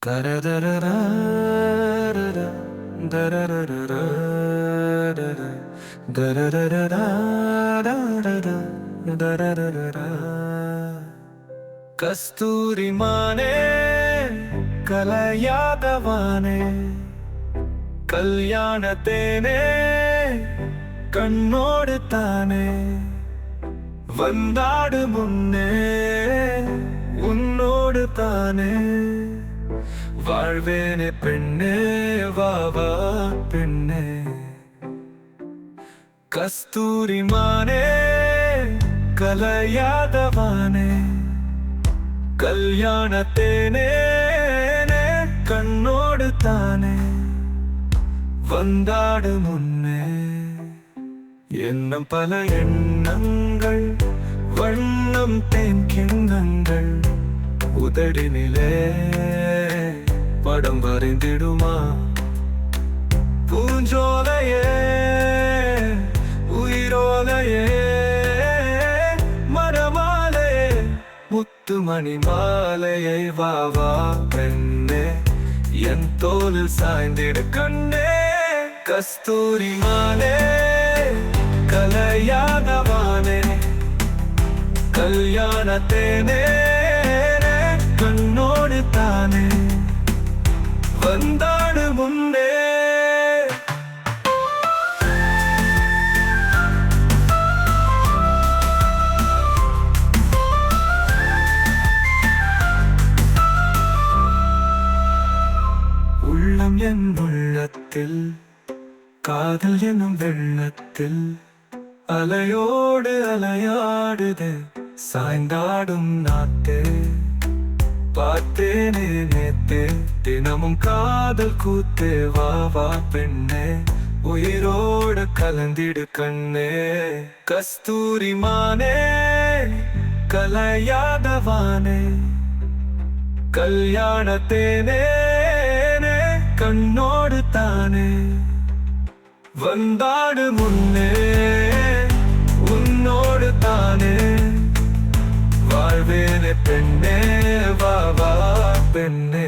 கரதரரா தரரரரா தரரரரா தரரரரா கஸ்தூரி மானே கலையாதவானே கல்யாணத்தேனே கண்ணோடு தானே வந்தாடு முன்னே உன்னோடு தானே வாழ்வேனே பெண்ணே வா வா பெண்ணே கஸ்தூரி மானே கலையாதவானே கல்யாணத்தேனே கண்ணோடு தானே வந்தாடு முன்னே எண்ணம் பல எண்ணங்கள் வண்ணம் தேன் கிண்ணங்கள் உதடினிலே படம் வரைந்திடுமா பூஞ்சோலையே உயிரோலையே மரமாலையே முத்துமணி மாலையை வா வா பெண்ணே என் தோளில் சாய்ந்திடு கண்ணே கஸ்தூரி மானே கலையாதவானே கல்யாணத்தேனே கண்ணோடு தானே வந்தாடு முன்னே உள்ளம் என் உள்ளத்தில் காதல் எனும் வெள்ளத்தில் அலையோடு அலையாடுது சாய்ந்தாடும் நாட்டு பார்த்தேனே நேத்தே தினமும் காதல் கூத்தே வா வா பெண்ணே உயிரோடு கலந்திடு கண்ணே கஸ்தூரி மானே கலையாதவானே கல்யாணத்தேனே கண்ணோடு தானே வந்தாடு முன்னே உன்னோடு தானே வாழ்வேனே பெண்ணே வா வா பெண்ணே